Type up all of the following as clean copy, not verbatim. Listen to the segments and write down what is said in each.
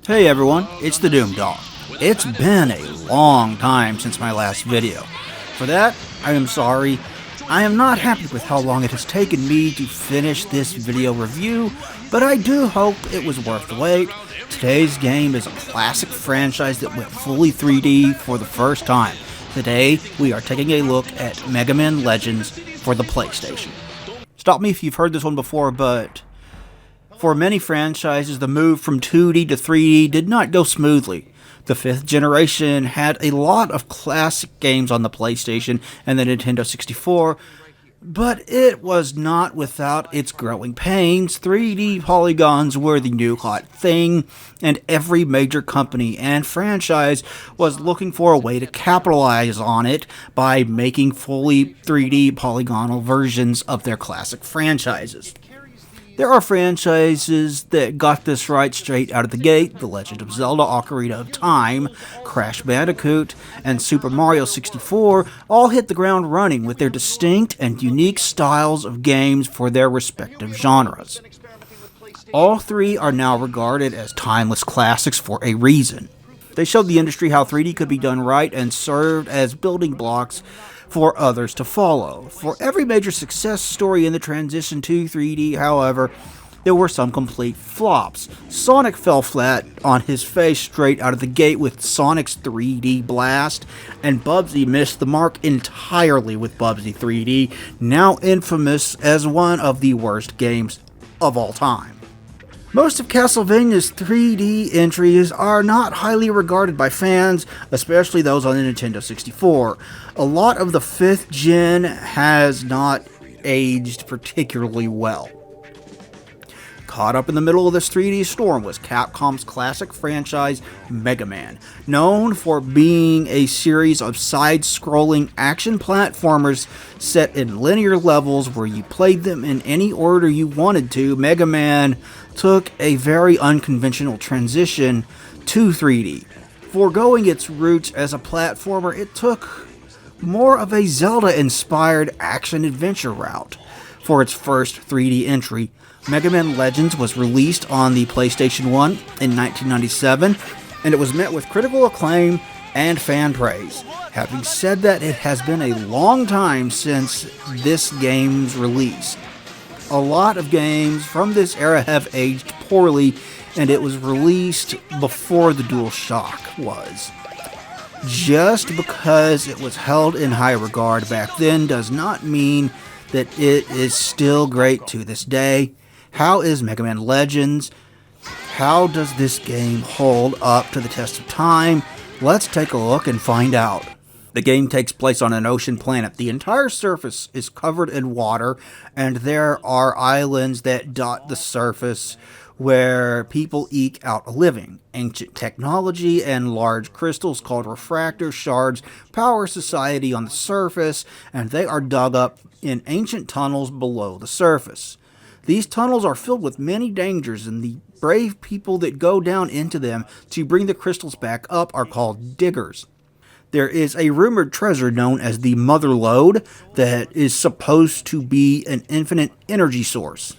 Hey everyone, it's the Doom Dog. It's been a long time since my last video. For that, I am sorry. I am not happy with how long it has taken me to finish this video review, but I do hope it was worth the wait. Today's game is a classic franchise that went fully 3D for the first time. Today, we are taking a look at Mega Man Legends for the PlayStation. Stop me if you've heard this one before, but for many franchises, the move from 2D to 3D did not go smoothly. The 5th generation had a lot of classic games on the PlayStation and the Nintendo 64, but it was not without its growing pains. 3D polygons were the new hot thing, and every major company and franchise was looking for a way to capitalize on it by making fully 3D polygonal versions of their classic franchises. There are franchises that got this right straight out of the gate. The Legend of Zelda: Ocarina of Time, Crash Bandicoot, and Super Mario 64 all hit the ground running with their distinct and unique styles of games for their respective genres. All three are now regarded as timeless classics for a reason. They showed the industry how 3D could be done right and served as building blocks for others to follow. For every major success story in the transition to 3D, however, there were some complete flops. Sonic fell flat on his face straight out of the gate with Sonic's 3D Blast, and Bubsy missed the mark entirely with Bubsy 3D, now infamous as one of the worst games of all time. Most of Castlevania's 3D entries are not highly regarded by fans, especially those on the Nintendo 64. A lot of the 5th gen has not aged particularly well. Caught up in the middle of this 3D storm was Capcom's classic franchise, Mega Man. Known for being a series of side-scrolling action platformers set in linear levels where you played them in any order you wanted to, Mega Man took a very unconventional transition to 3D. Foregoing its roots as a platformer, it took more of a Zelda-inspired action-adventure route. For its first 3D entry, Mega Man Legends was released on the PlayStation 1 in 1997, and it was met with critical acclaim and fan praise. Having said that, it has been a long time since this game's release. A lot of games from this era have aged poorly, and it was released before the DualShock was. Just because it was held in high regard back then does not mean that it is still great to this day. How is Mega Man Legends? How does this game hold up to the test of time? Let's take a look and find out. The game takes place on an ocean planet. The entire surface is covered in water, and there are islands that dot the surface where people eke out a living. Ancient technology and large crystals called refractor shards power society on the surface, and they are dug up in ancient tunnels below the surface. These tunnels are filled with many dangers, and the brave people that go down into them to bring the crystals back up are called diggers. There is a rumored treasure known as the Mother Lode that is supposed to be an infinite energy source.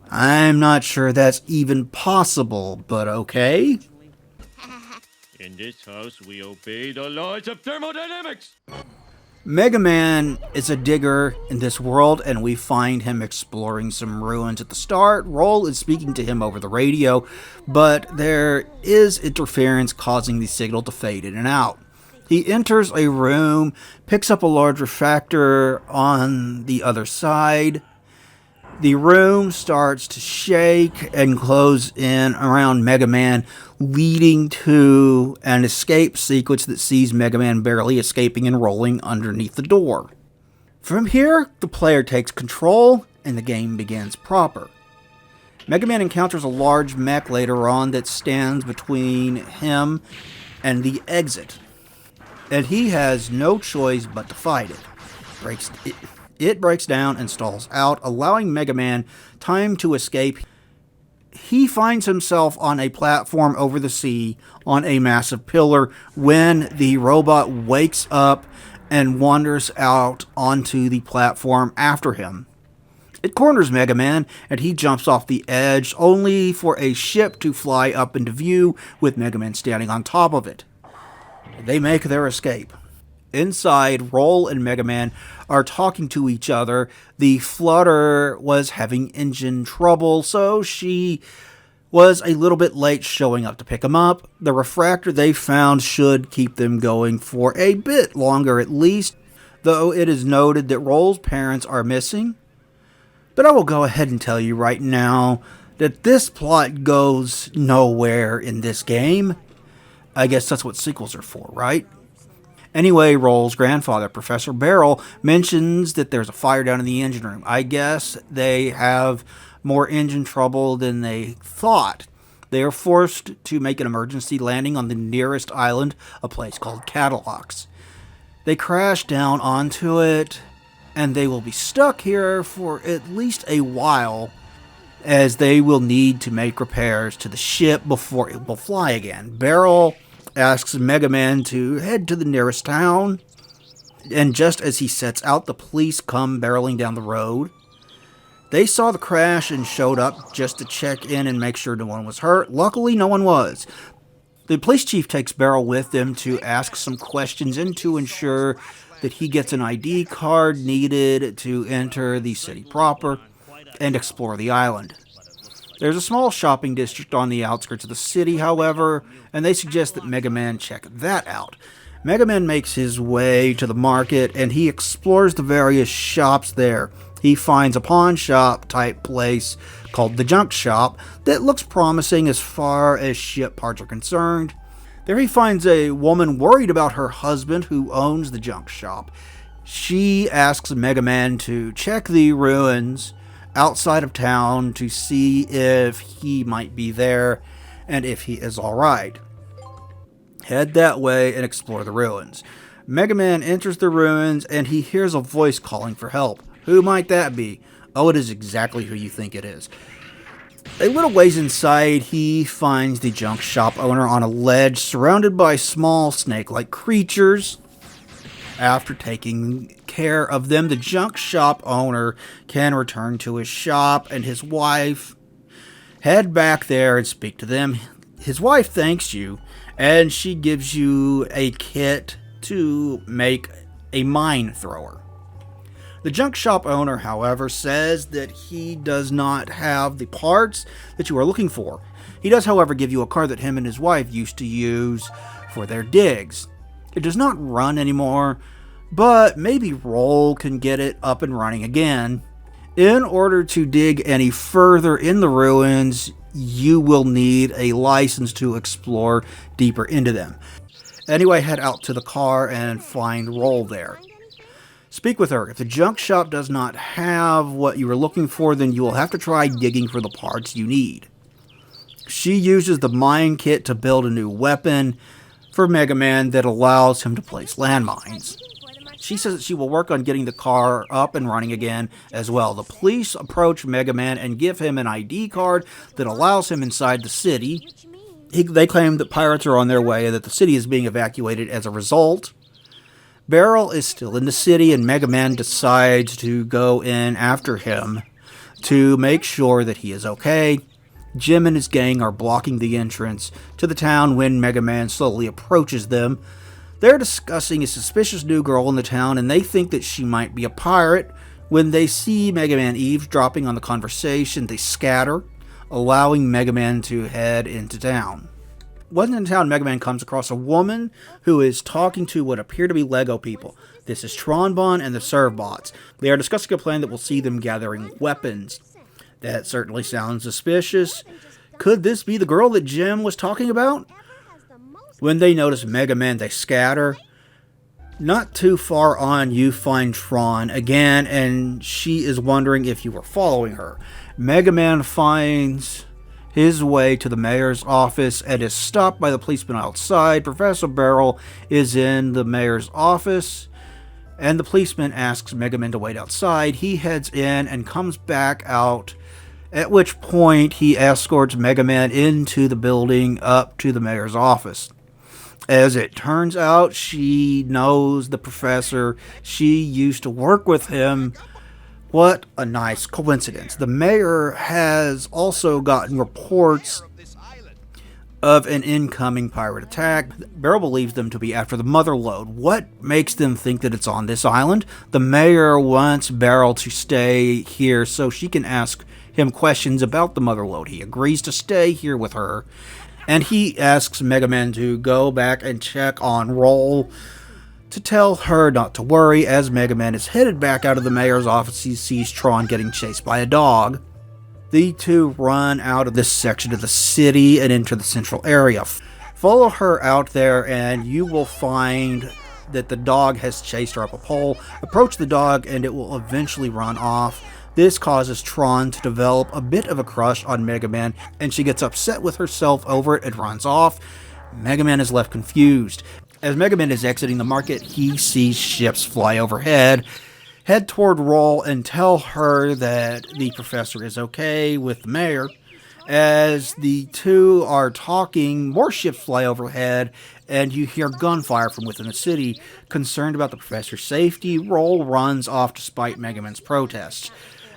I'm not sure that's even possible, but okay. In this house, we obey the laws of thermodynamics. Mega Man is a digger in this world, and we find him exploring some ruins at the start. Roll is speaking to him over the radio, but there is interference causing the signal to fade in and out. He enters a room, picks up a large refractor on the other side. The room starts to shake and close in around Mega Man, leading to an escape sequence that sees Mega Man barely escaping and rolling underneath the door. From here, the player takes control and the game begins proper. Mega Man encounters a large mech later on that stands between him and the exit, and he has no choice but to fight it. It breaks down and stalls out, allowing Mega Man time to escape. He finds himself on a platform over the sea on a massive pillar when the robot wakes up and wanders out onto the platform after him. It corners Mega Man, and he jumps off the edge, only for a ship to fly up into view with Mega Man standing on top of it. They make their escape. Inside, Roll and Mega Man are talking to each other. The Flutter was having engine trouble, so she was a little bit late showing up to pick him up. The refractor they found should keep them going for a bit longer at least, though it is noted that Roll's parents are missing. But I will go ahead and tell you right now that this plot goes nowhere in this game. I guess that's what sequels are for, right? Anyway, Roll's grandfather, Professor Barrel, mentions that there's a fire down in the engine room. I guess they have more engine trouble than they thought. They are forced to make an emergency landing on the nearest island, a place called Cadillacs. They crash down onto it, and they will be stuck here for at least a while, as they will need to make repairs to the ship before it will fly again. Barrel asks Mega Man to head to the nearest town, and just as he sets out, the police come barreling down the road. They saw the crash and showed up just to check in and make sure no one was hurt. Luckily, no one was. The police chief takes Barrel with them to ask some questions and to ensure that he gets an ID card needed to enter the city proper and explore the island. There's a small shopping district on the outskirts of the city, however, and they suggest that Mega Man check that out. Mega Man makes his way to the market, and he explores the various shops there. He finds a pawn shop type place called the Junk Shop that looks promising as far as ship parts are concerned. There he finds a woman worried about her husband who owns the junk shop. She asks Mega Man to check the ruins outside of town to see if he might be there and if he is alright. Head that way and explore the ruins. Mega Man enters the ruins and he hears a voice calling for help. Who might that be? Oh, it is exactly who you think it is. A little ways inside, he finds the junk shop owner on a ledge surrounded by small snake-like creatures. After taking care of them, the junk shop owner can return to his shop, and his wife head back there and speak to them. His wife thanks you, and she gives you a kit to make a mine thrower. The junk shop owner, however, says that he does not have the parts that you are looking for. He does, however, give you a car that him and his wife used to use for their digs. It does not run anymore, but maybe Roll can get it up and running again. In order to dig any further in the ruins, you will need a license to explore deeper into them. Anyway, head out to the car and find Roll there. Speak with her. If the junk shop does not have what you are looking for, then you will have to try digging for the parts you need. She uses the mine kit to build a new weapon for Mega Man that allows him to place landmines. She says that she will work on getting the car up and running again as well. The police approach Mega Man and give him an ID card that allows him inside the city. They claim that pirates are on their way and that the city is being evacuated as a result. Barrel is still in the city, and Mega Man decides to go in after him to make sure that he is okay. Jim and his gang are blocking the entrance to the town when Mega Man slowly approaches them. They're discussing a suspicious new girl in the town, and they think that she might be a pirate. When they see Mega Man eavesdropping on the conversation, they scatter, allowing Mega Man to head into town. Once in town, Mega Man comes across a woman who is talking to what appear to be Lego people. This is Tronbon and the Servbots. They are discussing a plan that will see them gathering weapons. That certainly sounds suspicious. Could this be the girl that Jim was talking about? When they notice Mega Man, they scatter. Not too far on, you find Tron again, and she is wondering if you were following her. Mega Man finds his way to the mayor's office and is stopped by the policeman outside. Professor Barrel is in the mayor's office, and the policeman asks Mega Man to wait outside. He heads in and comes back out, at which point he escorts Mega Man into the building up to the mayor's office. As it turns out, she knows the professor. She used to work with him What a nice coincidence. The mayor has also gotten reports of an incoming pirate attack. Beryl believes them to be after the mother lode. What makes them think that it's on this island? The mayor wants Beryl to stay here so she can ask him questions about the mother lode. He agrees to stay here with her, and he asks Mega Man to go back and check on Roll to tell her not to worry. As Mega Man is headed back out of the mayor's office, he sees Tron getting chased by a dog. The two run out of this section of the city and enter the central area. Follow her out there and you will find that the dog has chased her up a pole. Approach the dog and it will eventually run off. This causes Tron to develop a bit of a crush on Mega Man, and she gets upset with herself over it and runs off. Mega Man is left confused. As Mega Man is exiting the market, he sees ships fly overhead. Head toward Roll and tell her that the professor is okay with the mayor. As the two are talking, more ships fly overhead, and you hear gunfire from within the city. Concerned about the professor's safety, Roll runs off despite Mega Man's protests.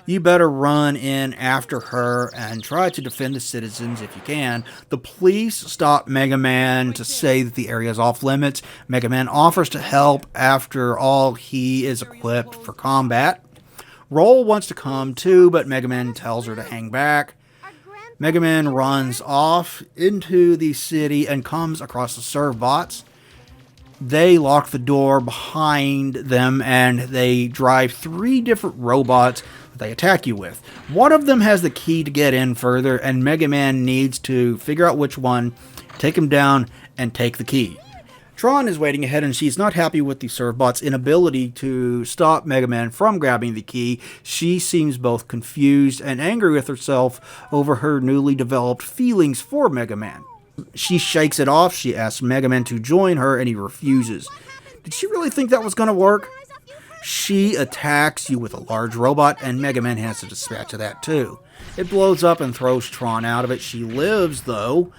You better run in after her and try to defend the citizens if you can. The police stop Mega Man to say that the area is off limits. Mega Man offers to help. After all, he is equipped for combat. Roll wants to come too, but Mega Man tells her to hang back. Mega Man runs off into the city and comes across the Servbots. They lock the door behind them and they drive 3 different robots they attack you with. One of them has the key to get in further, and Mega Man needs to figure out which one, take him down, and take the key. Tron is waiting ahead, and she's not happy with the Servbot's inability to stop Mega Man from grabbing the key. She seems both confused and angry with herself over her newly developed feelings for Mega Man. She shakes it off. She asks Mega Man to join her, and he refuses. Did she really think that was going to work? She attacks you with a large robot, and Mega Man has to dispatch of that too. It blows up and throws Tron out of it. She lives, though.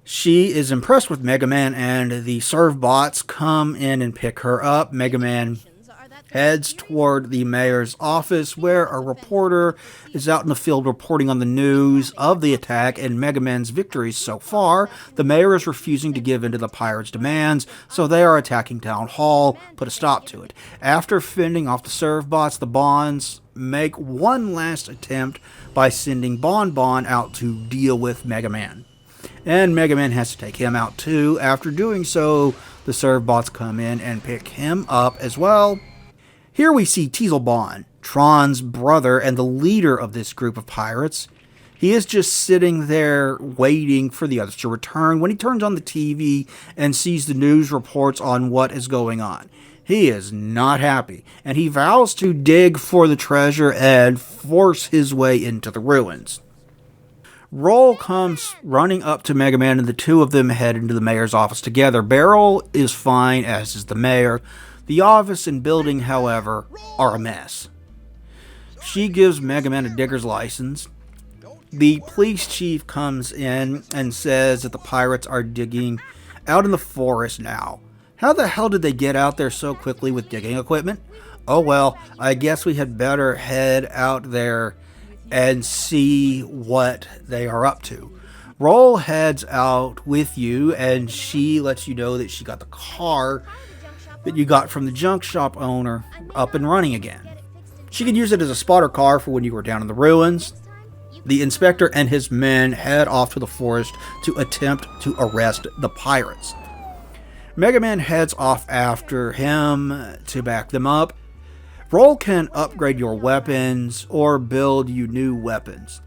She is impressed with Mega Man, and the Servbots come in and pick her up. Mega Man heads toward the mayor's office, where a reporter is out in the field reporting on the news of the attack and Mega Man's victories so far. The mayor is refusing to give in to the pirates' demands, so they are attacking Town Hall, put a stop to it. After fending off the Servbots, the Bonds make one last attempt by sending Bon Bon out to deal with Mega Man. And Mega Man has to take him out too. After doing so, the Servbots come in and pick him up as well. Here we see Teaselbon, Tron's brother and the leader of this group of pirates. He is just sitting there waiting for the others to return when he turns on the TV and sees the news reports on what is going on. He is not happy, and he vows to dig for the treasure and force his way into the ruins. Roll comes running up to Mega Man, and the two of them head into the mayor's office together. Beryl is fine, as is the mayor. The office and building, however, are a mess. She gives Mega Man a digger's license. The police chief comes in and says that the pirates are digging out in the forest now. How the hell did they get out there so quickly with digging equipment? Oh well, I guess we had better head out there and see what they are up to. Roll heads out with you, and she lets you know that she got the car that you got from the junk shop owner up and running again. She could use it as a spotter car for when you were down in the ruins. The inspector and his men head off to the forest to attempt to arrest the pirates. Mega Man heads off after him to back them up. Roll can upgrade your weapons or build you new weapons.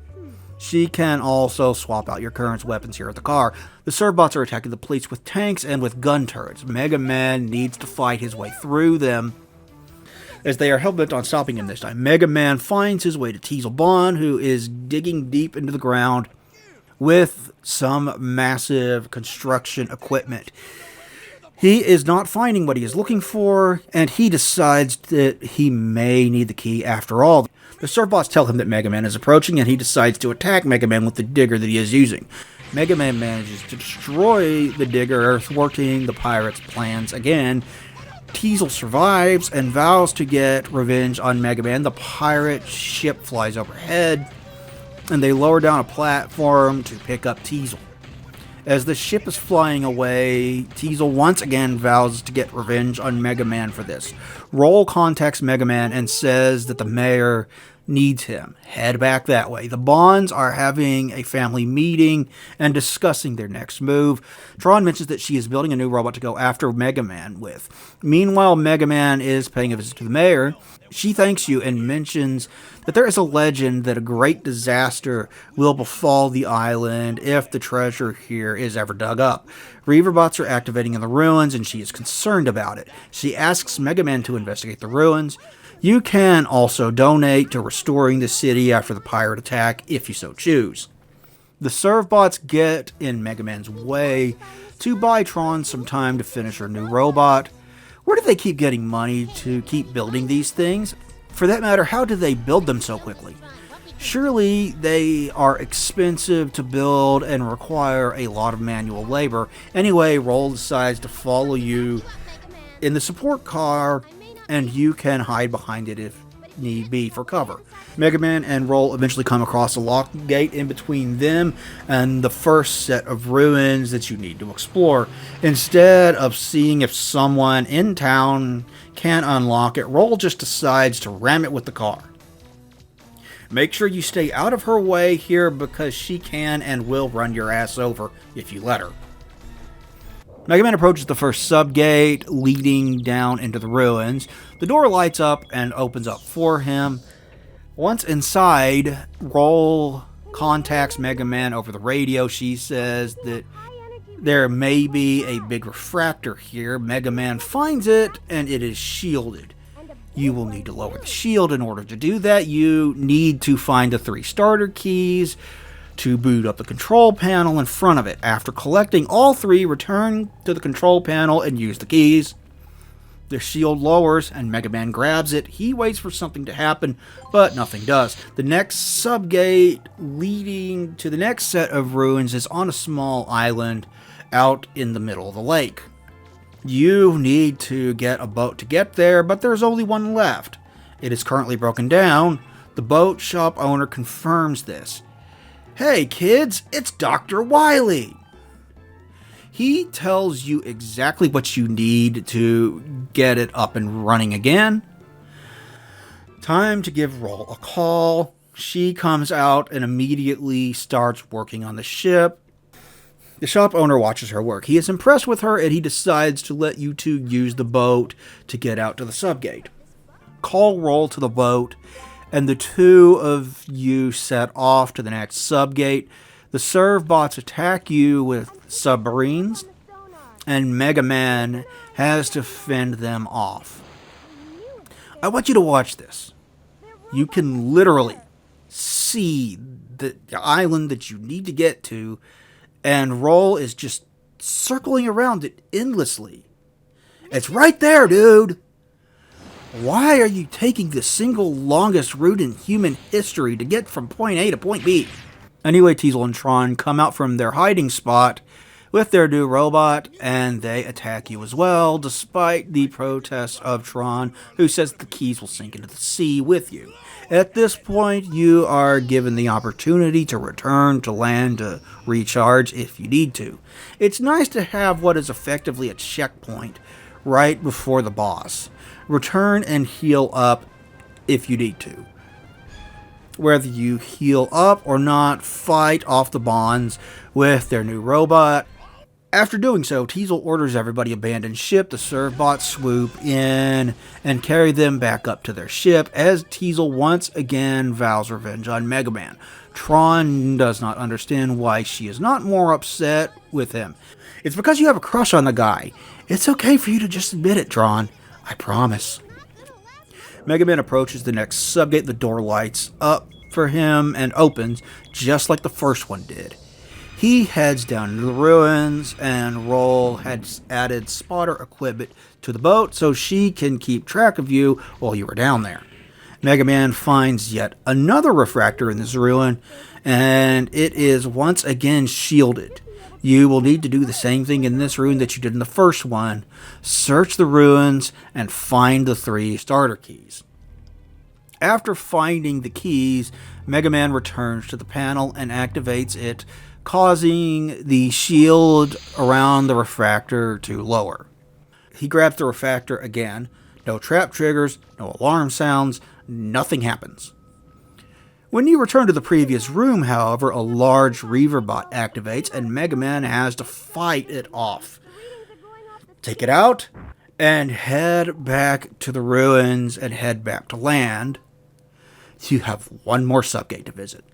She can also swap out your current weapons here at the car. The Servbots are attacking the police with tanks and with gun turrets. Mega Man needs to fight his way through them, as they are hell-bent on stopping him this time. Mega Man finds his way to Teaselbon, who is digging deep into the ground with some massive construction equipment. He is not finding what he is looking for, and he decides that he may need the key after all. The Servbots tell him that Mega Man is approaching, and he decides to attack Mega Man with the digger that he is using. Mega Man manages to destroy the digger, thwarting the pirates' plans again. Teasel survives and vows to get revenge on Mega Man. The pirate ship flies overhead, and they lower down a platform to pick up Teasel. As the ship is flying away, Teasel once again vows to get revenge on Mega Man for this. Roll contacts Mega Man and says that the mayor needs him. Head back that way. The Bonds are having a family meeting and discussing their next move. Tron mentions that she is building a new robot to go after Mega Man with. Meanwhile, Mega Man is paying a visit to the mayor. She thanks you and mentions that there is a legend that a great disaster will befall the island if the treasure here is ever dug up. Reaverbots are activating in the ruins and she is concerned about it. She asks Mega Man to investigate the ruins. You can also donate to restoring the city after the pirate attack if you so choose. The Servbots get in Mega Man's way to buy Tron some time to finish her new robot. Where do they keep getting money to keep building these things? For that matter, how do they build them so quickly? Surely they are expensive to build and require a lot of manual labor. Anyway, Roll decides to follow you in the support car, and you can hide behind it if need be for cover. Mega Man and Roll eventually come across a locked gate in between them and the first set of ruins that you need to explore. Instead of seeing if someone in town can unlock it, Roll just decides to ram it with the car. Make sure you stay out of her way here because she can and will run your ass over if you let her. Mega Man approaches the first subgate leading down into the ruins. The door lights up and opens up for him. Once inside, Roll contacts Mega Man over the radio. She says that there may be a big refractor here. Mega Man finds it and it is shielded. You will need to lower the shield. In order to do that, you need to find the 3 starter keys to boot up the control panel in front of it. After collecting all 3, return to the control panel and use the keys. The shield lowers and Mega Man grabs it. He waits for something to happen, but nothing does. The next subgate leading to the next set of ruins is on a small island out in the middle of the lake. You need to get a boat to get there, but there's only one left. It is currently broken down. The boat shop owner confirms this. Hey kids, it's Dr. Wily. He tells you exactly what you need to get it up and running again. Time to give Roll a call. She comes out and immediately starts working on the ship. The shop owner watches her work. He is impressed with her and he decides to let you two use the boat to get out to the subgate. Call Roll to the boat, and the two of you set off to the next subgate. The Servbots attack you with submarines, and Mega Man has to fend them off. I want you to watch this. You can literally see the island that you need to get to, and Roll is just circling around it endlessly. It's right there, dude! Why are you taking the single longest route in human history to get from point A to point B? Anyway, Teasel and Tron come out from their hiding spot with their new robot, and they attack you as well, despite the protest of Tron, who says the keys will sink into the sea with you. At this point, you are given the opportunity to return to land to recharge if you need to. It's nice to have what is effectively a checkpoint right before the boss. Return and heal up if you need to. Whether you heal up or not, fight off the Bonds with their new robot. After doing so, Teasel orders everybody abandon ship. The Servbots swoop in and carry them back up to their ship as Teasel once again vows revenge on Mega Man. Tron does not understand why she is not more upset with him. It's because you have a crush on the guy. It's okay for you to just admit it, Tron. I promise. Mega Man approaches the next subgate. The door lights up for him and opens just like the first one did. He heads down into the ruins, and Roll has added spotter equipment to the boat so she can keep track of you while you are down there. Mega Man finds yet another refractor in this ruin, and it is once again shielded. You will need to do the same thing in this ruin that you did in the first one. Search the ruins and find the 3 starter keys. After finding the keys, Mega Man returns to the panel and activates it, causing the shield around the refractor to lower. He grabs the refractor again. No trap triggers, no alarm sounds, nothing happens. When you return to the previous room, however, a large Reaverbot activates and Mega Man has to fight it off. Take it out and head back to the ruins and head back to land. You have one more subgate to visit.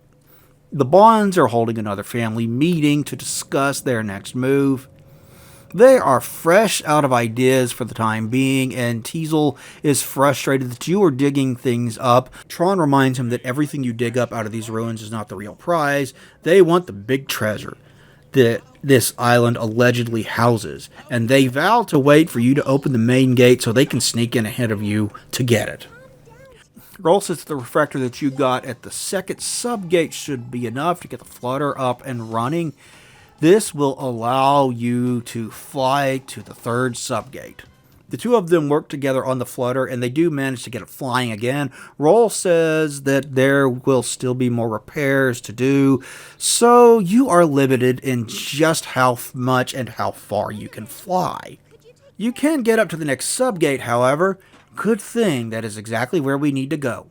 The Bonds are holding another family meeting to discuss their next move. They are fresh out of ideas for the time being, and Teasel is frustrated that you are digging things up. Tron reminds him that everything you dig up out of these ruins is not the real prize. They want the big treasure that this island allegedly houses, and they vow to wait for you to open the main gate so they can sneak in ahead of you to get it. Roll says the refractor that you got at the second subgate should be enough to get the flutter up and running. This will allow you to fly to the 3rd subgate. The 2 of them work together on the flutter, and they do manage to get it flying again. Roll says that there will still be more repairs to do, so you are limited in just how much and how far you can fly. You can get up to the next subgate, however. Good thing, that is exactly where we need to go.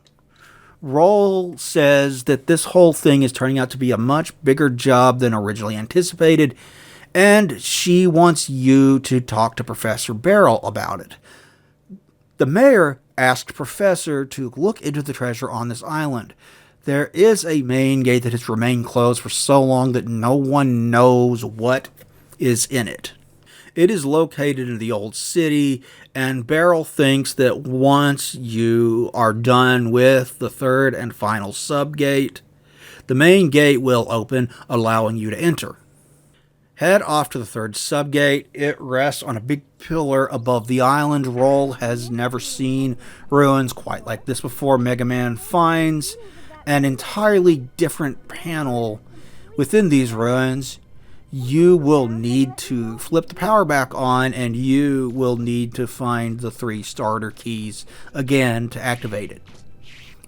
Roll says that this whole thing is turning out to be a much bigger job than originally anticipated, and she wants you to talk to Professor Barrel about it. The mayor asked Professor to look into the treasure on this island. There is a main gate that has remained closed for so long that no one knows what is in it. It is located in the old city, and Barrel thinks that once you are done with the 3rd and final subgate, the main gate will open, allowing you to enter. Head off to the 3rd subgate. It rests on a big pillar above the island. Roll has never seen ruins quite like this before. Mega Man finds an entirely different panel within these ruins. You will need to flip the power back on, and you will need to find the 3 starter keys again to activate it.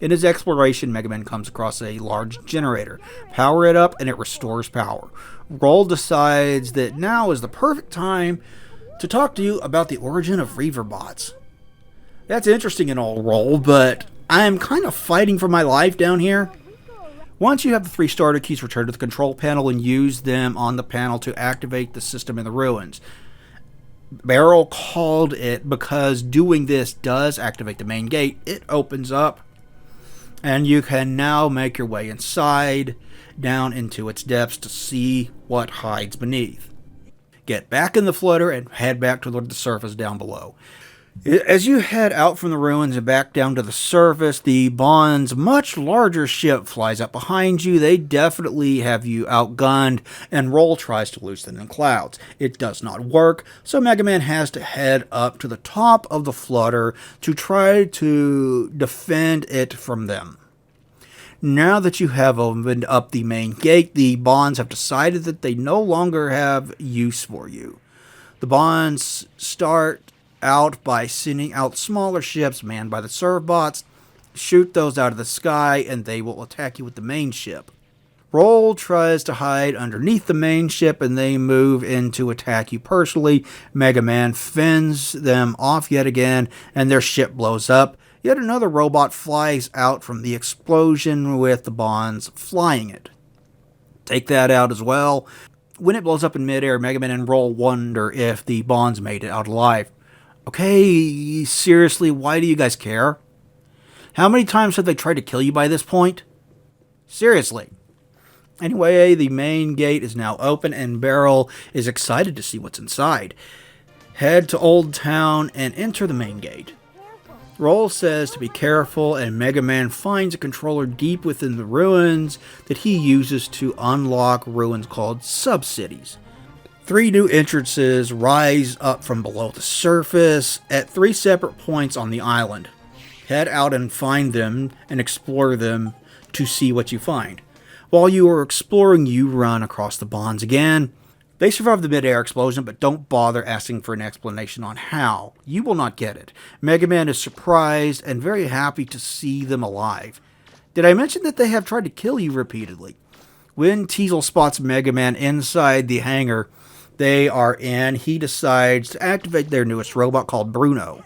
In his exploration, Mega Man comes across a large generator. Power it up and it restores power. Roll decides that now is the perfect time to talk to you about the origin of Reaverbots. That's interesting and all, Roll, but I am kind of fighting for my life down here. Once you have the 3 starter keys, return to the control panel and use them on the panel to activate the system in the ruins. Barrel called it because doing this does activate the main gate. It opens up, and you can now make your way inside, down into its depths to see what hides beneath. Get back in the flutter and head back toward the surface down below. As you head out from the ruins and back down to the surface, the Bond's much larger ship flies up behind you. They definitely have you outgunned, and Roll tries to loose them in clouds. It does not work, so Mega Man has to head up to the top of the flutter to try to defend it from them. Now that you have opened up the main gate, the Bonds have decided that they no longer have use for you. The Bonds start out by sending out smaller ships manned by the Servbots. Shoot those out of the sky and they will attack you with the main ship. Roll tries to hide underneath the main ship and they move in to attack you personally. Mega Man fends them off yet again and their ship blows up. Yet another robot flies out from the explosion with the Bonds flying it. Take that out as well. When it blows up in midair, Mega Man and Roll wonder if the Bonds made it out alive. Okay, seriously, why do you guys care? How many times have they tried to kill you by this point? Seriously. Anyway, the main gate is now open and Barrel is excited to see what's inside. Head to Old Town and enter the main gate. Roll says to be careful, and Mega Man finds a controller deep within the ruins that he uses to unlock ruins called sub-cities. 3 new entrances rise up from below the surface at 3 separate points on the island. Head out and find them and explore them to see what you find. While you are exploring, you run across the Bonds again. They survive the mid-air explosion, but don't bother asking for an explanation on how. You will not get it. Mega Man is surprised and very happy to see them alive. Did I mention that they have tried to kill you repeatedly? When Teasel spots Mega Man inside the hangar they are in, he decides to activate their newest robot called Bruno.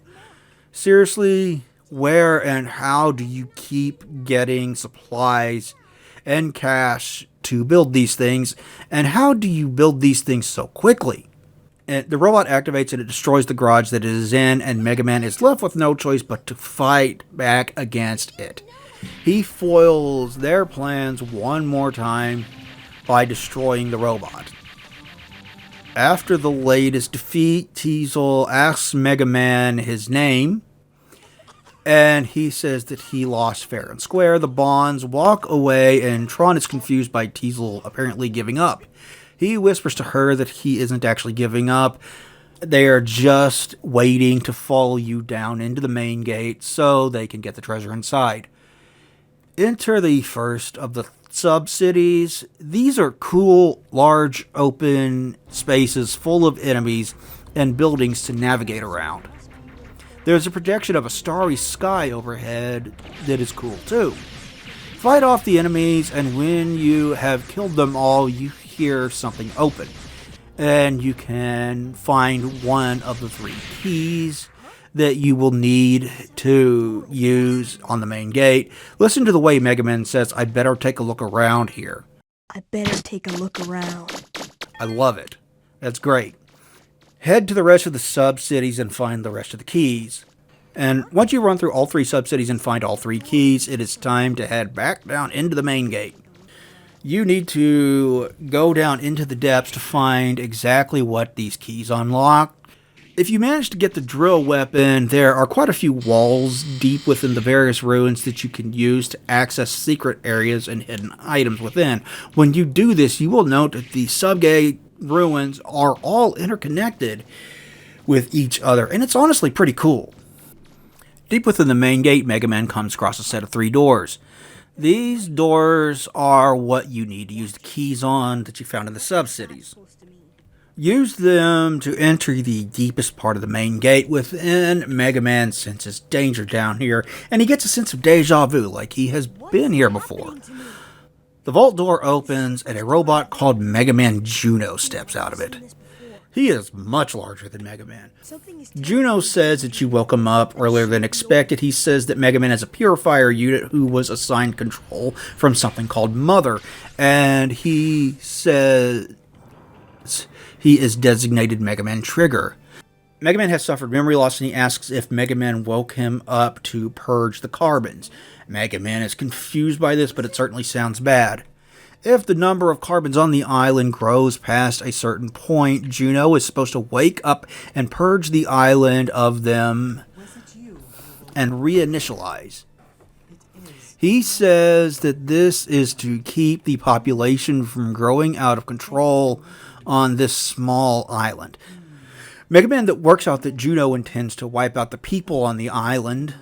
Seriously, where and how do you keep getting supplies and cash to build these things, and how do you build these things so quickly? And the robot activates and it destroys the garage that it is in, and Mega Man is left with no choice but to fight back against it. He foils their plans one more time by destroying the robot. After the latest defeat, Teasel asks Mega Man his name, and he says that he lost fair and square. The Bonds walk away, and Tron is confused by Teasel apparently giving up. He whispers to her that he isn't actually giving up. They are just waiting to follow you down into the main gate so they can get the treasure inside. Enter the first of the sub-cities. These are cool, large, open spaces full of enemies and buildings to navigate around. There's a projection of a starry sky overhead that is cool too. Fight off the enemies, and when you have killed them all, you hear something open. And you can find one of the 3 keys that you will need to use on the main gate. Listen to the way Mega Man says, "I better take a look around here." I better take a look around. I love it. That's great. Head to the rest of the sub-cities and find the rest of the keys. And once you run through all 3 sub-cities and find all 3 keys, it is time to head back down into the main gate. You need to go down into the depths to find exactly what these keys unlock. If you manage to get the drill weapon, there are quite a few walls deep within the various ruins that you can use to access secret areas and hidden items within. When you do this, you will note that the sub-gate ruins are all interconnected with each other, and it's honestly pretty cool. Deep within the main gate, Mega Man comes across a set of 3 doors. These doors are what you need to use the keys on that you found in the sub-cities. Use them to enter the deepest part of the main gate. Within, Mega Man senses danger down here, and he gets a sense of deja vu, like he has been here before. The vault door opens, and a robot called Mega Man Juno steps out of it. He is much larger than Mega Man. Juno says that you woke him up earlier than expected. He says that Mega Man is a purifier unit who was assigned control from something called Mother, and he says he is designated Mega Man Trigger. Mega Man has suffered memory loss, and he asks if Mega Man woke him up to purge the carbons. Mega Man is confused by this, but it certainly sounds bad. If the number of carbons on the island grows past a certain point, Juno is supposed to wake up and purge the island of them and reinitialize. He says that this is to keep the population from growing out of control on this small island. Mega Man that works out that Juno intends to wipe out the people on the island.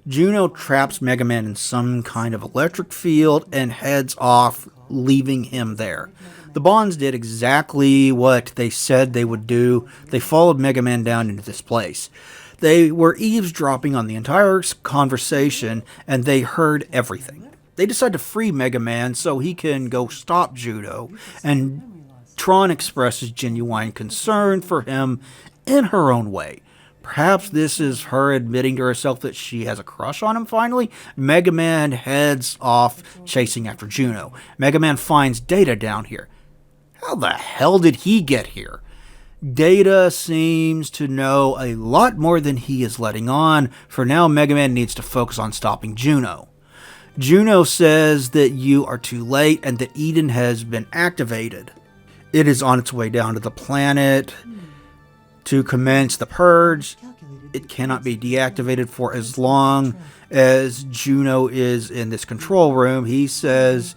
Juno traps Mega Man in some kind of electric field and heads off, leaving him there. The Bonds did exactly what they said they would do. They followed Mega Man down into this place. They were eavesdropping on the entire conversation, and they heard everything. They decide to free Mega Man so he can go stop Juno, and Tron expresses genuine concern for him in her own way. Perhaps this is her admitting to herself that she has a crush on him finally. Mega Man heads off chasing after Juno. Mega Man finds Data down here. How the hell did he get here? Data seems to know a lot more than he is letting on. For now, Mega Man needs to focus on stopping Juno. Juno says that you are too late and that Eden has been activated. It is on its way down to the planet to commence the purge. It cannot be deactivated for as long as Juno is in this control room. He says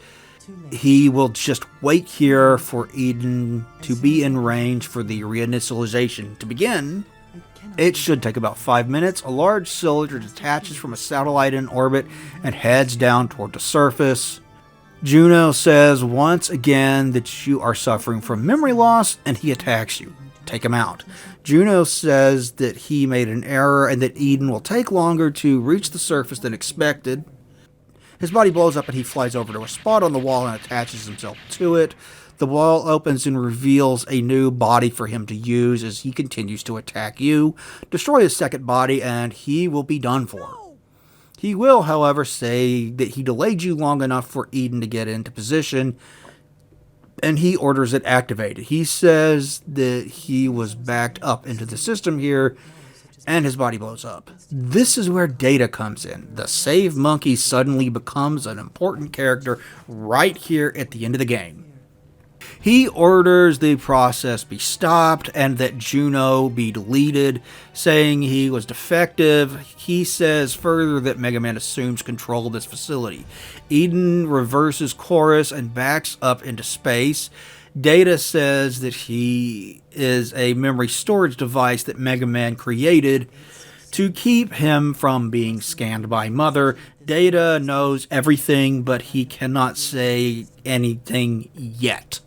he will just wait here for Eden to be in range for the reinitialization to begin. It should take about 5 minutes. A large cylinder detaches from a satellite in orbit and heads down toward the surface. Juno says once again that you are suffering from memory loss and he attacks you. Take him out. Juno says that he made an error and that Eden will take longer to reach the surface than expected. His body blows up and he flies over to a spot on the wall and attaches himself to it. The wall opens and reveals a new body for him to use as he continues to attack you. Destroy his second body and he will be done for. He will, however, say that he delayed you long enough for Eden to get into position, and he orders it activated. He says that he was backed up into the system here, and his body blows up. This is where Data comes in. The Save Monkey suddenly becomes an important character right here at the end of the game. He orders the process be stopped and that Juno be deleted, saying he was defective. He says further that Mega Man assumes control of this facility. Eden reverses course and backs up into space. Data says that he is a memory storage device that Mega Man created to keep him from being scanned by Mother. Data knows everything, but he cannot say anything yet.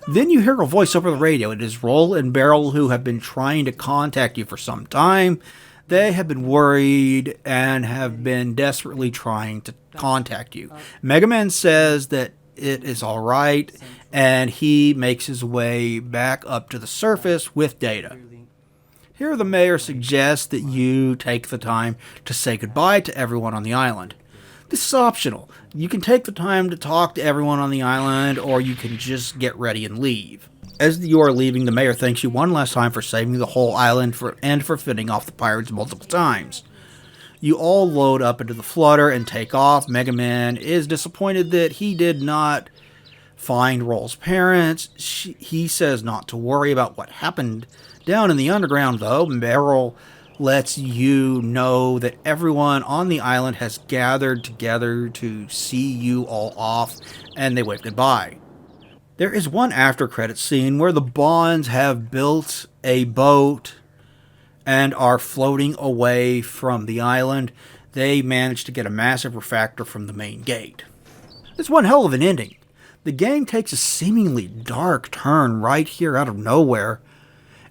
Then you hear a voice over the radio. It is Roll and Barrel, who have been trying to contact you for some time. They have been worried and have been desperately trying to contact you. Mega Man says that it is alright, and he makes his way back up to the surface with Data. Here the mayor suggests that you take the time to say goodbye to everyone on the island. This is optional. You can take the time to talk to everyone on the island, or you can just get ready and leave. As you are leaving, the mayor thanks you one last time for saving the whole island and for fending off the pirates multiple times. You all load up into the flutter and take off. Mega Man is disappointed that he did not find Roll's parents. He says not to worry about what happened down in the underground, though. Barrel lets you know that everyone on the island has gathered together to see you all off, and they wave goodbye. There is one after-credit scene where the Bonds have built a boat and are floating away from the island. They manage to get a massive refractor from the main gate. It's one hell of an ending. The game takes a seemingly dark turn right here out of nowhere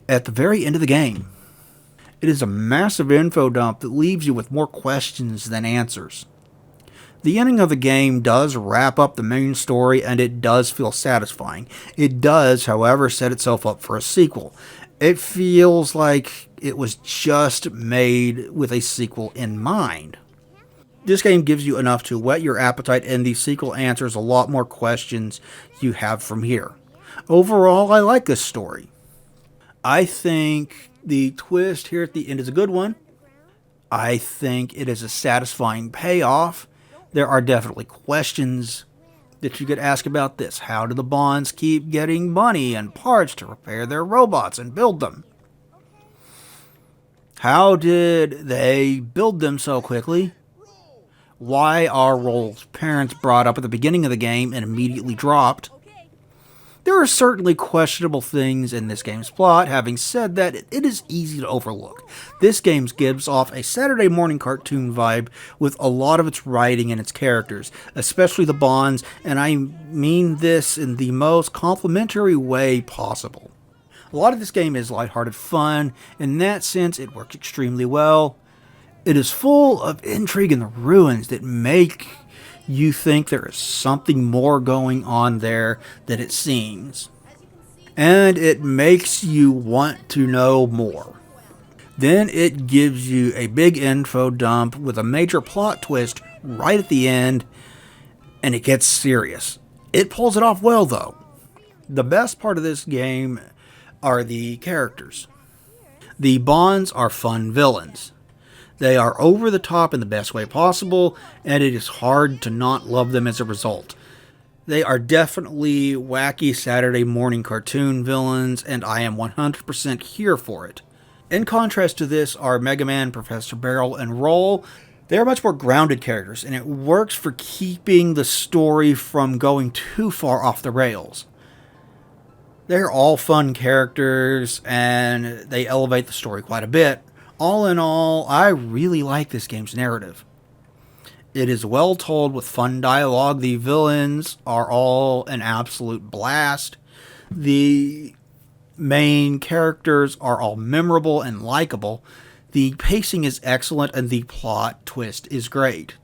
at the very end of the game. It is a massive info dump that leaves you with more questions than answers. The ending of the game does wrap up the main story, and it does feel satisfying. It does, however, set itself up for a sequel. It feels like it was just made with a sequel in mind. This game gives you enough to whet your appetite, and the sequel answers a lot more questions you have from here. Overall, I like this story. I think the twist here at the end is a good one. I think it is a satisfying payoff. There are definitely questions that you could ask about this. How do the Bonds keep getting money and parts to repair their robots and build them? How did they build them so quickly? Why are Roll's parents brought up at the beginning of the game and immediately dropped? There are certainly questionable things in this game's plot. Having said that, it is easy to overlook. This game gives off a Saturday morning cartoon vibe with a lot of its writing and its characters, especially the Bonds, and I mean this in the most complimentary way possible. A lot of this game is lighthearted fun. In that sense, it works extremely well. It is full of intrigue in the ruins that make you think there is something more going on there than it seems. And it makes you want to know more. Then it gives you a big info dump with a major plot twist right at the end, and it gets serious. It pulls it off well, though. The best part of this game are the characters. The Bonds are fun villains. They are over the top in the best way possible, and it is hard to not love them as a result. They are definitely wacky Saturday morning cartoon villains, and I am 100% here for it. In contrast to this are Mega Man, Professor Barrel, and Roll. They are much more grounded characters, and it works for keeping the story from going too far off the rails. They're all fun characters, and they elevate the story quite a bit. All in all, I really like this game's narrative. It is well told with fun dialogue. The villains are all an absolute blast. The main characters are all memorable and likable. The pacing is excellent and the plot twist is great.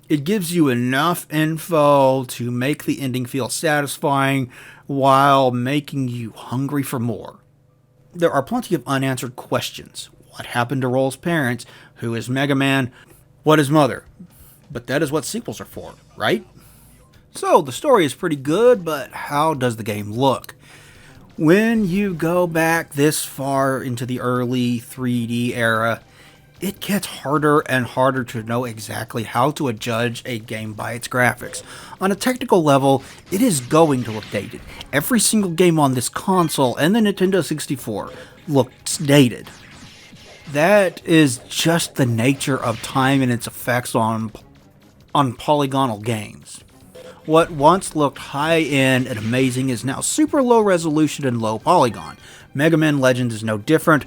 It gives you enough info to make the ending feel satisfying while making you hungry for more. There are plenty of unanswered questions. What happened to Roll's parents? Who is Mega Man? What is Mother? But that is what sequels are for, right? So, the story is pretty good, but how does the game look? When you go back this far into the early 3D era, it gets harder and harder to know exactly how to judge a game by its graphics. On a technical level, it is going to look dated. Every single game on this console and the Nintendo 64 looks dated. That is just the nature of time and its effects on polygonal games. What once looked high-end and amazing is now super low resolution and low polygon. Mega Man Legends is no different,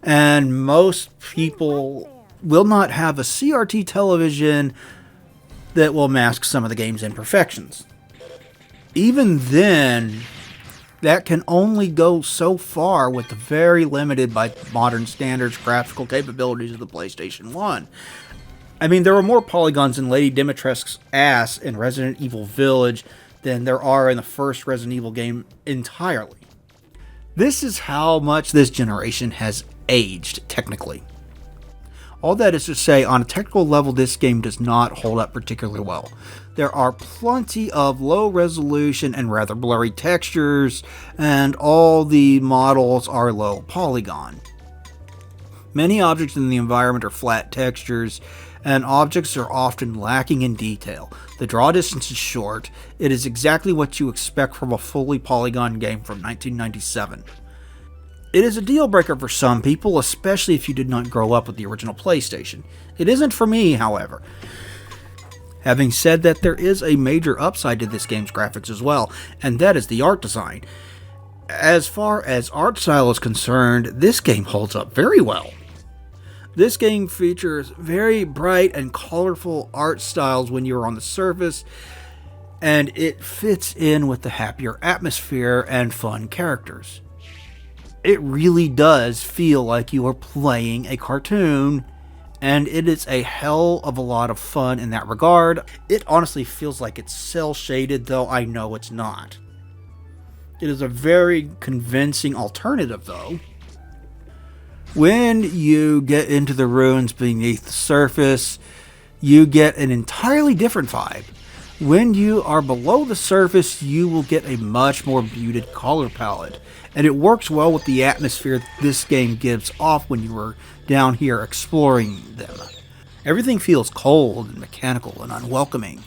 and most people will not have a CRT television that will mask some of the game's imperfections. Even then, that can only go so far with the very limited by modern standards graphical capabilities of the PlayStation 1. I mean, there are more polygons in Lady Dimitrescu's ass in Resident Evil Village than there are in the first Resident Evil game entirely. This is how much this generation has aged, technically. All that is to say, on a technical level, this game does not hold up particularly well. There are plenty of low resolution and rather blurry textures, and all the models are low polygon. Many objects in the environment are flat textures, and objects are often lacking in detail. The draw distance is short. It is exactly what you expect from a fully polygon game from 1997. It is a deal breaker for some people, especially if you did not grow up with the original PlayStation. It isn't for me, however. Having said that, there is a major upside to this game's graphics as well, and that is the art design. As far as art style is concerned, this game holds up very well. This game features very bright and colorful art styles when you're on the surface, and it fits in with the happier atmosphere and fun characters. It really does feel like you are playing a cartoon, and it is a hell of a lot of fun in that regard. It honestly feels like it's cel-shaded, though I know it's not. It is a very convincing alternative, though. When you get into the ruins beneath the surface, you get an entirely different vibe. When you are below the surface, you will get a much more muted color palette, and it works well with the atmosphere this game gives off when you are down here exploring them. Everything feels cold and mechanical and unwelcoming,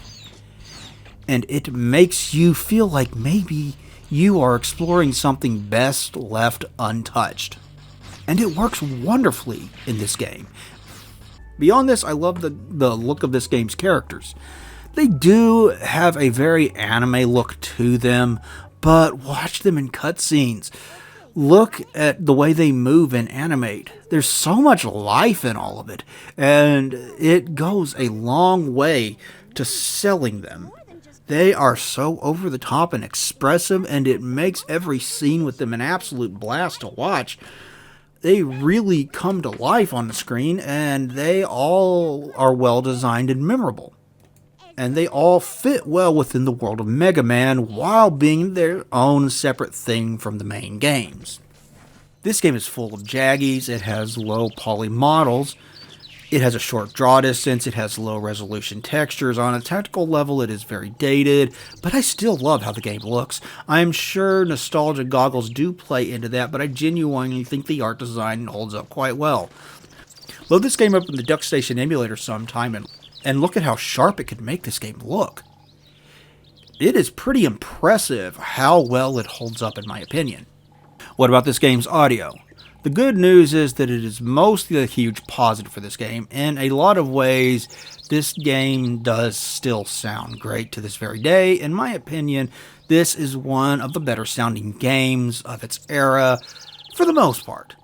and it makes you feel like maybe you are exploring something best left untouched. And it works wonderfully in this game. Beyond this, I love the look of this game's characters. They do have a very anime look to them, but watch them in cutscenes. Look at the way they move and animate. There's so much life in all of it, and it goes a long way to selling them. They are so over the top and expressive, and it makes every scene with them an absolute blast to watch. They really come to life on the screen, and they all are well designed and memorable. And they all fit well within the world of Mega Man while being their own separate thing from the main games. This game is full of jaggies, it has low poly models, it has a short draw distance, it has low resolution textures. On a technical level, it is very dated, but I still love how the game looks. I'm sure nostalgia goggles do play into that, but I genuinely think the art design holds up quite well. Load this game up in the Plkaystation emulator sometime and look at how sharp it could make this game look. It is pretty impressive how well it holds up in my opinion. What about this game's audio? The good news is that it is mostly a huge positive for this game. In a lot of ways, this game does still sound great to this very day. In my opinion, this is one of the better sounding games of its era for the most part.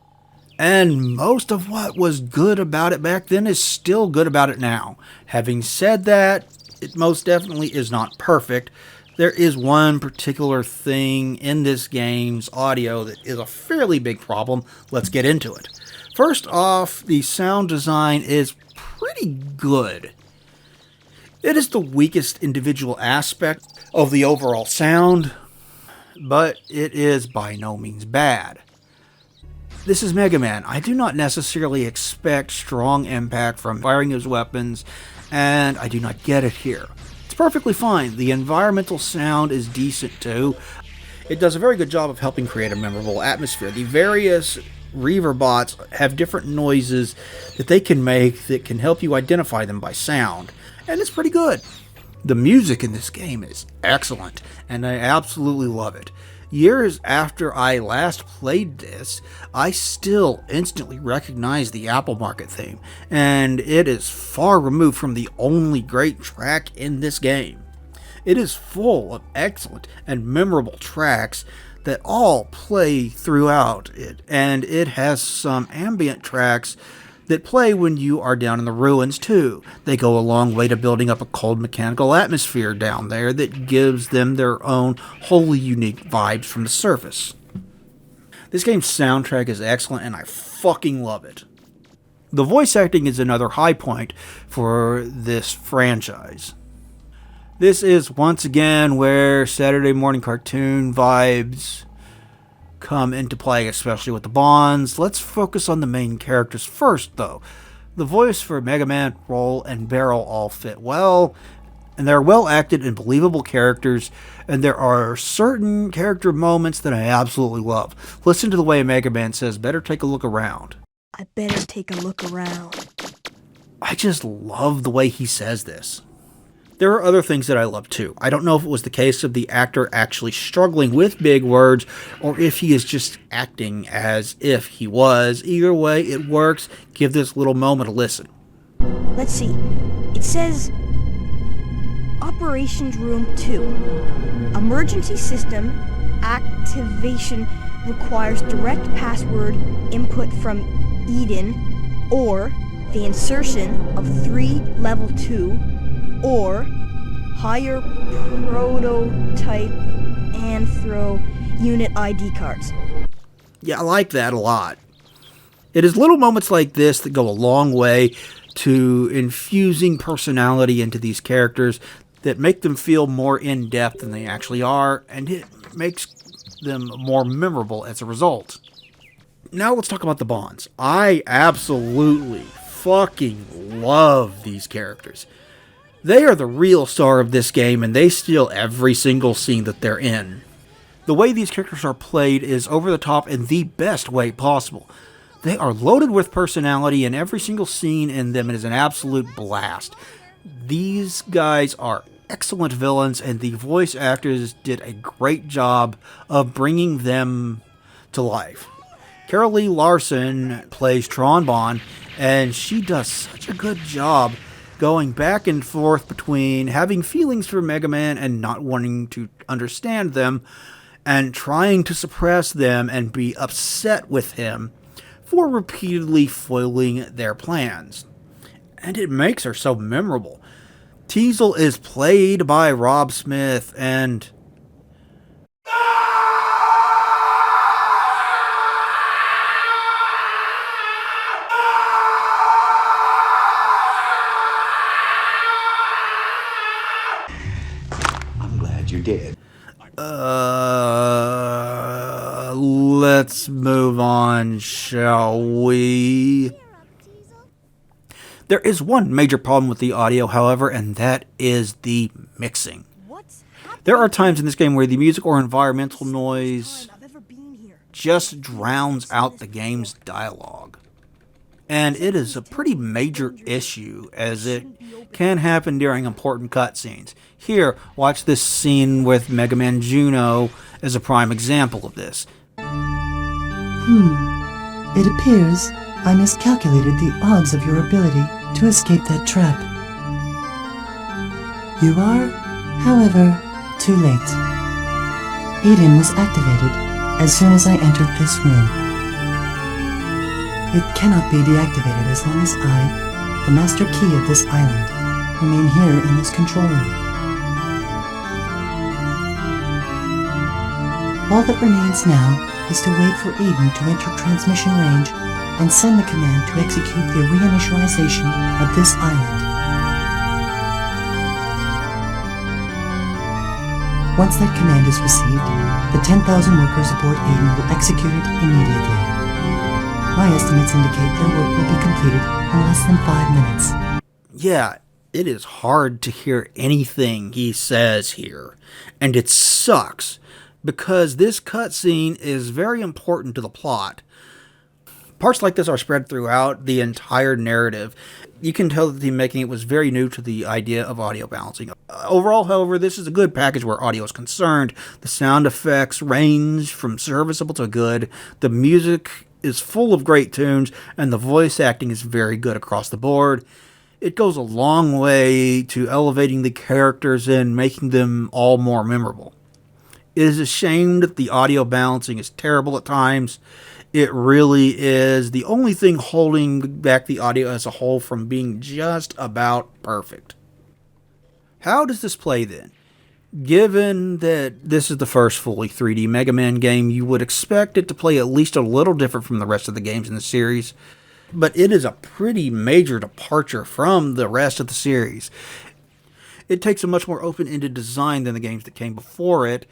And most of what was good about it back then is still good about it now. Having said that, it most definitely is not perfect. There is one particular thing in this game's audio that is a fairly big problem. Let's get into it. First off, the sound design is pretty good. It is the weakest individual aspect of the overall sound, but it is by no means bad. This is Mega Man. I do not necessarily expect strong impact from firing his weapons, and I do not get it here. It's perfectly fine. The environmental sound is decent too. It does a very good job of helping create a memorable atmosphere. The various Reaver bots have different noises that they can make that can help you identify them by sound, and it's pretty good. The music in this game is excellent, and I absolutely love it. Years after I last played this, I still instantly recognize the Apple Market theme, and it is far removed from the only great track in this game. It is full of excellent and memorable tracks that all play throughout it, and it has some ambient tracks that play when you are down in the ruins too. They go a long way to building up a cold mechanical atmosphere down there that gives them their own wholly unique vibes from the surface. This game's soundtrack is excellent and I fucking love it. The voice acting is another high point for this franchise. This is once again where Saturday morning cartoon vibes come into play, especially with the bonds. Let's focus on the main characters first, though. The voice for Mega Man, Roll, and Barrel all fit well, and they're well acted and believable characters, and there are certain character moments that I absolutely love. Listen to the way Mega Man says, "Better take a look around." I better take a look around. I just love the way he says this. There are other things that I love too. I don't know if it was the case of the actor actually struggling with big words or if he is just acting as if he was. Either way, it works. Give this little moment a listen. Let's see. It says Operations Room 2. Emergency system activation requires direct password input from Eden or the insertion of 3 level 2 or higher prototype Anthro unit ID cards. Yeah, I like that a lot. It is little moments like this that go a long way to infusing personality into these characters that make them feel more in-depth than they actually are, and it makes them more memorable as a result. Now let's talk about the bonds. I absolutely fucking love these characters. They are the real star of this game, and they steal every single scene that they're in. The way these characters are played is over the top in the best way possible. They are loaded with personality, and every single scene in them is an absolute blast. These guys are excellent villains, and the voice actors did a great job of bringing them to life. Carol Lee Larson plays Tron Bonne, and she does such a good job going back and forth between having feelings for Mega Man and not wanting to understand them, and trying to suppress them and be upset with him for repeatedly foiling their plans. And it makes her so memorable. Teasel is played by Rob Smith, and You did. Let's move on, shall we? There is one major problem with the audio, however, and that is the mixing. There are times in this game where the music or environmental noise just drowns out the game's dialogue. And it is a pretty major issue, as it can happen during important cutscenes. Here, watch this scene with Mega Man Juno as a prime example of this. It appears I miscalculated the odds of your ability to escape that trap. You are, however, too late. Eden was activated as soon as I entered this room. It cannot be deactivated as long as I, the master key of this island, remain here in this control room. All that remains now is to wait for Eden to enter transmission range and send the command to execute the reinitialization of this island. Once that command is received, the 10,000 workers aboard Eden will execute it immediately. My estimates indicate their work will be completed in less than 5 minutes. Yeah, it is hard to hear anything he says here, and it sucks, because this cutscene is very important to the plot. Parts like this are spread throughout the entire narrative. You can tell that the making it was very new to the idea of audio balancing. Overall, however, this is a good package where audio is concerned. The sound effects range from serviceable to good. The music is full of great tunes, and the voice acting is very good across the board. It goes a long way to elevating the characters and making them all more memorable. It is a shame that the audio balancing is terrible at times. It really is the only thing holding back the audio as a whole from being just about perfect. How does this play then? Given that this is the first fully 3D Mega Man game, you would expect it to play at least a little different from the rest of the games in the series, but it is a pretty major departure from the rest of the series. It takes a much more open-ended design than the games that came before it.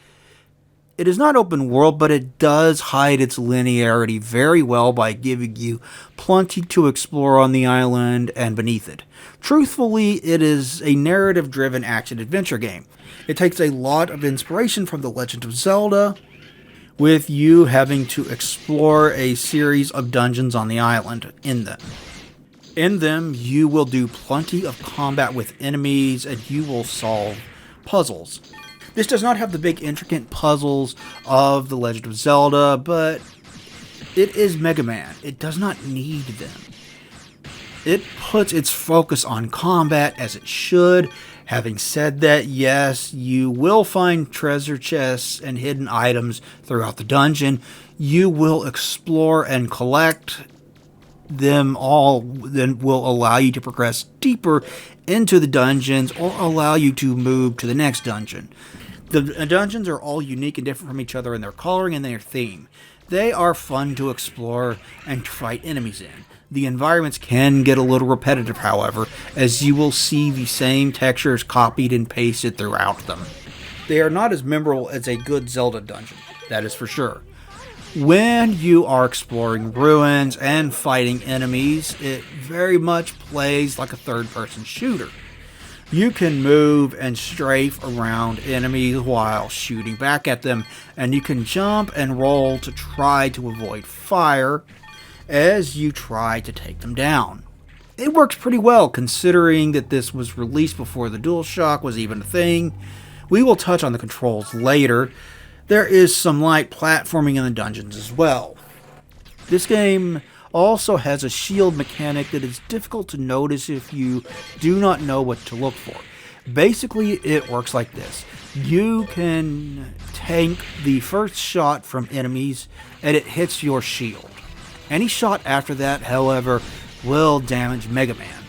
It is not open world, but it does hide its linearity very well by giving you plenty to explore on the island and beneath it. Truthfully, it is a narrative-driven action-adventure game. It takes a lot of inspiration from The Legend of Zelda, with you having to explore a series of dungeons on the island in them. In them, you will do plenty of combat with enemies, and you will solve puzzles. This does not have the big intricate puzzles of The Legend of Zelda, but it is Mega Man. It does not need them. It puts its focus on combat as it should. Having said that, yes, you will find treasure chests and hidden items throughout the dungeon. You will explore and collect them all, then will allow you to progress deeper into the dungeons or allow you to move to the next dungeon. The dungeons are all unique and different from each other in their coloring and their theme. They are fun to explore and to fight enemies in. The environments can get a little repetitive, however, as you will see the same textures copied and pasted throughout them. They are not as memorable as a good Zelda dungeon, that is for sure. When you are exploring ruins and fighting enemies, it very much plays like a third-person shooter. You can move and strafe around enemies while shooting back at them, and you can jump and roll to try to avoid fire as you try to take them down. It works pretty well considering that this was released before the DualShock was even a thing. We will touch on the controls later. There is some light platforming in the dungeons as well. This game also has a shield mechanic that is difficult to notice if you do not know what to look for. Basically, it works like this. You can tank the first shot from enemies and it hits your shield. Any shot after that, however, will damage Mega Man.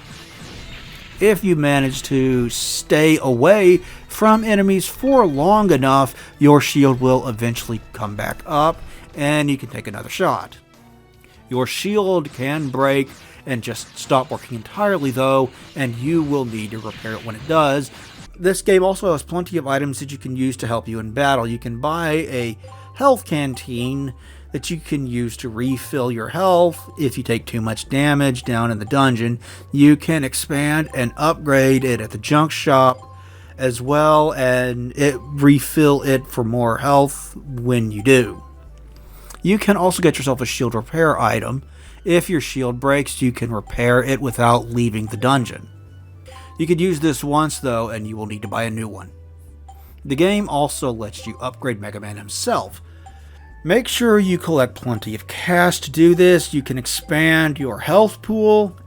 If you manage to stay away from enemies for long enough, your shield will eventually come back up and you can take another shot. Your shield can break and just stop working entirely though, and you will need to repair it when it does. This game also has plenty of items that you can use to help you in battle. You can buy a health canteen that you can use to refill your health if you take too much damage down in the dungeon. You can expand and upgrade it at the junk shop as well, and refill it for more health when you do. You can also get yourself a shield repair item. If your shield breaks, you can repair it without leaving the dungeon. You could use this once though, and you will need to buy a new one. The game also lets you upgrade Mega Man himself. Make sure you collect plenty of cash to do this. You can expand your health pool,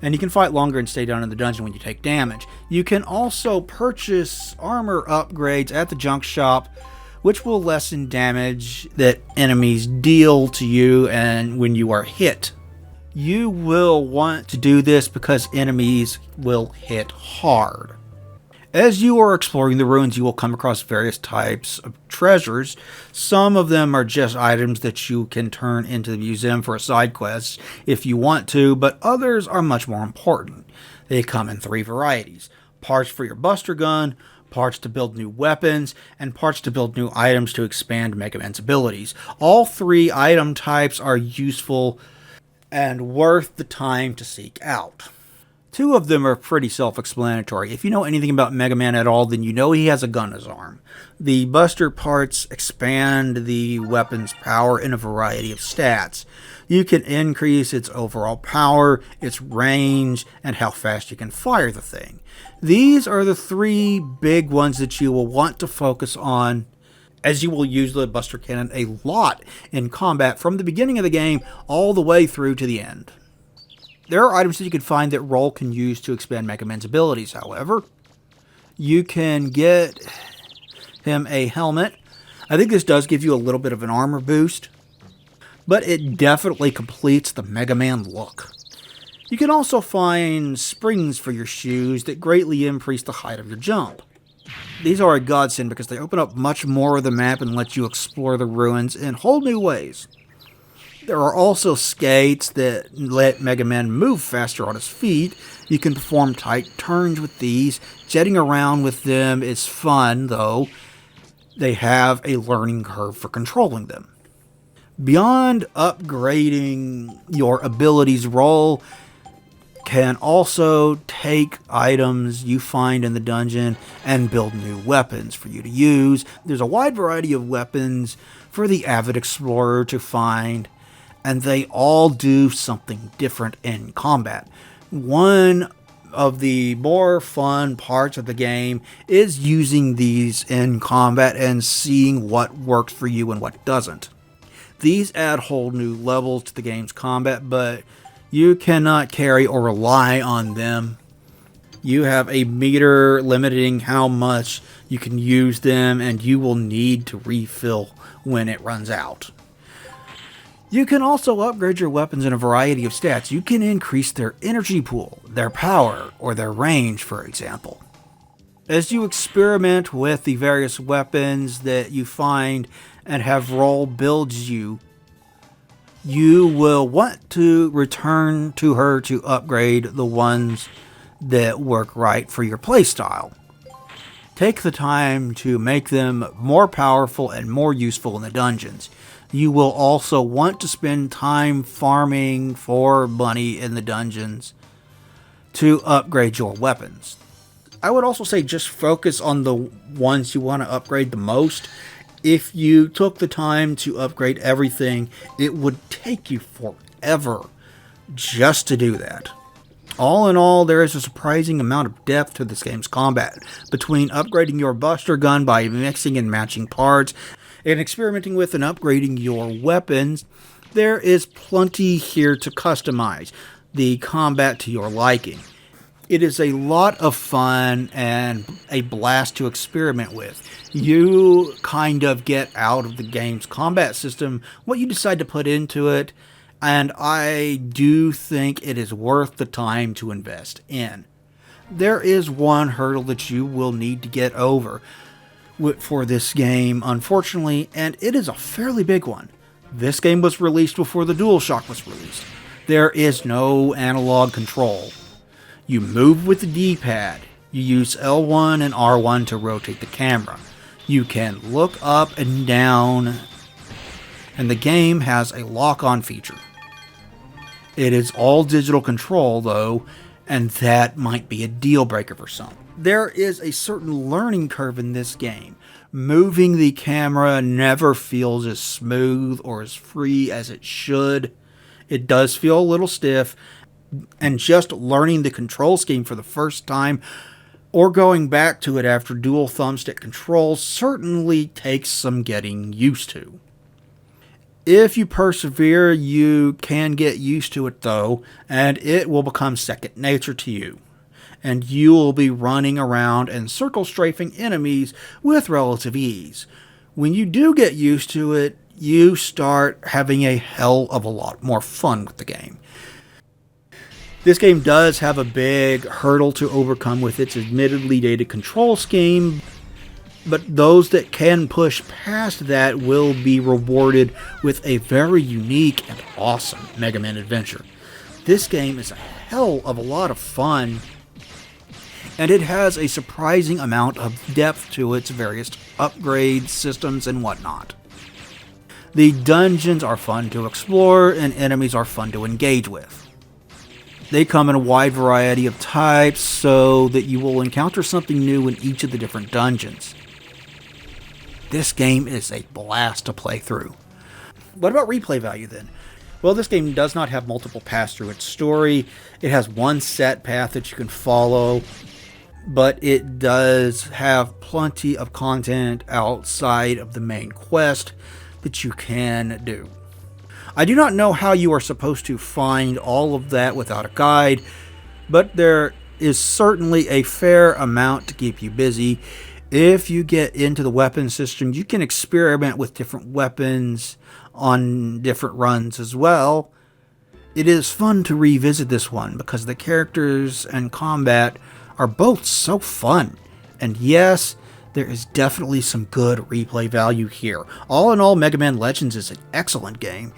and you can fight longer and stay down in the dungeon when you take damage. You can also purchase armor upgrades at the junk shop, which will lessen damage that enemies deal to you and when you are hit. You will want to do this because enemies will hit hard. As you are exploring the ruins, you will come across various types of treasures. Some of them are just items that you can turn into the museum for a side quest if you want to, but others are much more important. They come in 3 varieties: parts for your Buster Gun, parts to build new weapons, and parts to build new items to expand Mega Man's abilities. All 3 item types are useful and worth the time to seek out. 2 of them are pretty self-explanatory. If you know anything about Mega Man at all, then you know he has a gun in his arm. The Buster parts expand the weapon's power in a variety of stats. You can increase its overall power, its range, and how fast you can fire the thing. These are the 3 big ones that you will want to focus on, as you will use the Buster Cannon a lot in combat from the beginning of the game all the way through to the end. There are items that you can find that Roll can use to expand Mega Man's abilities, however. You can get him a helmet. I think this does give you a little bit of an armor boost, but it definitely completes the Mega Man look. You can also find springs for your shoes that greatly increase the height of your jump. These are a godsend because they open up much more of the map and let you explore the ruins in whole new ways. There are also skates that let Mega Man move faster on his feet. You can perform tight turns with these. Jetting around with them is fun, though. They have a learning curve for controlling them. Beyond upgrading your abilities, Roll can also take items you find in the dungeon and build new weapons for you to use. There's a wide variety of weapons for the avid explorer to find, and they all do something different in combat. One of the more fun parts of the game is using these in combat and seeing what works for you and what doesn't. These add whole new levels to the game's combat, but you cannot carry or rely on them. You have a meter limiting how much you can use them, and you will need to refill when it runs out. You can also upgrade your weapons in a variety of stats. You can increase their energy pool, their power, or their range, for example. As you experiment with the various weapons that you find and have Roll builds you, you will want to return to her to upgrade the ones that work right for your playstyle. Take the time to make them more powerful and more useful in the dungeons. You will also want to spend time farming for money in the dungeons to upgrade your weapons. I would also say just focus on the ones you want to upgrade the most. If you took the time to upgrade everything, it would take you forever just to do that. All in all, there is a surprising amount of depth to this game's combat. Between upgrading your Buster Gun by mixing and matching parts, and experimenting with and upgrading your weapons, there is plenty here to customize the combat to your liking. It is a lot of fun and a blast to experiment with. You kind of get out of the game's combat system what you decide to put into it, and I do think it is worth the time to invest in. There is one hurdle that you will need to get over for this game, unfortunately, and it is a fairly big one. This game was released before the DualShock was released. There is no analog control. You move with the D-pad. You use L1 and R1 to rotate the camera. You can look up and down, and the game has a lock-on feature. It is all digital control, though, and that might be a deal breaker for some. There is a certain learning curve in this game. Moving the camera never feels as smooth or as free as it should. It does feel a little stiff, and just learning the control scheme for the first time or going back to it after dual thumbstick controls certainly takes some getting used to. If you persevere, you can get used to it though, and it will become second nature to you. And you will be running around and circle strafing enemies with relative ease. When you do get used to it, you start having a hell of a lot more fun with the game. This game does have a big hurdle to overcome with its admittedly dated control scheme, but those that can push past that will be rewarded with a very unique and awesome Mega Man adventure. This game is a hell of a lot of fun, and it has a surprising amount of depth to its various upgrades, systems, and whatnot. The dungeons are fun to explore, and enemies are fun to engage with. They come in a wide variety of types, so that you will encounter something new in each of the different dungeons. This game is a blast to play through. What about replay value then? Well, this game does not have multiple paths through its story. It has one set path that you can follow, but it does have plenty of content outside of the main quest that you can do. I do not know how you are supposed to find all of that without a guide, but there is certainly a fair amount to keep you busy. If you get into the weapon system, you can experiment with different weapons on different runs as well. It is fun to revisit this one because the characters and combat are both so fun. And yes, there is definitely some good replay value here. All in all, Mega Man Legends is an excellent game.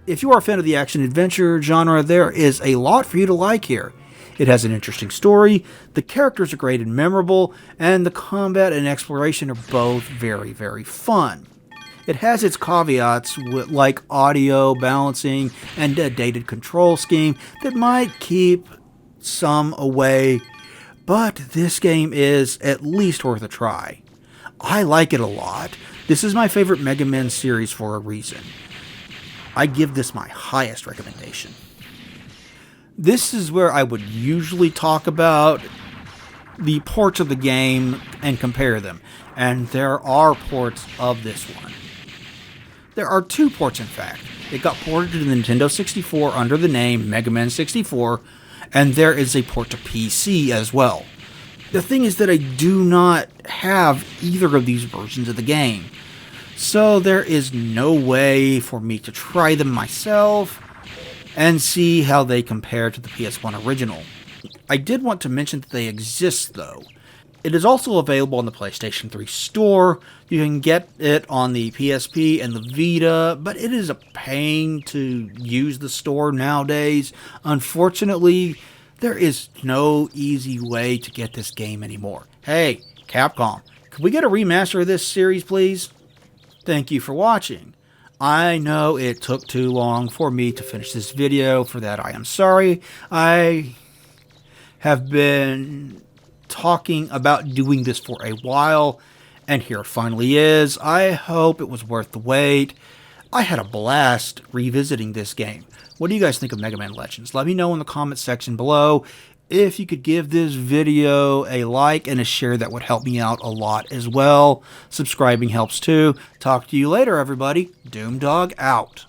If you are a fan of the action-adventure genre, there is a lot for you to like here. It has an interesting story, the characters are great and memorable, and the combat and exploration are both very, very fun. It has its caveats like audio, balancing, and a dated control scheme that might keep some away, but this game is at least worth a try. I like it a lot. This is my favorite Mega Man series for a reason. I give this my highest recommendation. This is where I would usually talk about the ports of the game and compare them. And there are ports of this one. There are two ports, in fact. It got ported to the Nintendo 64 under the name Mega Man 64, and there is a port to PC as well. The thing is that I do not have either of these versions of the game, so there is no way for me to try them myself and see how they compare to the PS1 original. I did want to mention that they exist, though. It is also available on the PlayStation 3 store. You can get it on the PSP and the Vita, but it is a pain to use the store nowadays. Unfortunately, there is no easy way to get this game anymore. Hey, Capcom, could we get a remaster of this series, please? Thank you for watching. I know it took too long for me to finish this video. For that, I am sorry. I have been talking about doing this for a while, and here it finally is. I hope it was worth the wait. I had a blast revisiting this game. What do you guys think of Mega Man Legends? Let me know in the comment section below. If you could give this video a like and a share, that would help me out a lot as well. Subscribing helps too. Talk to you later, everybody. Doomdog out.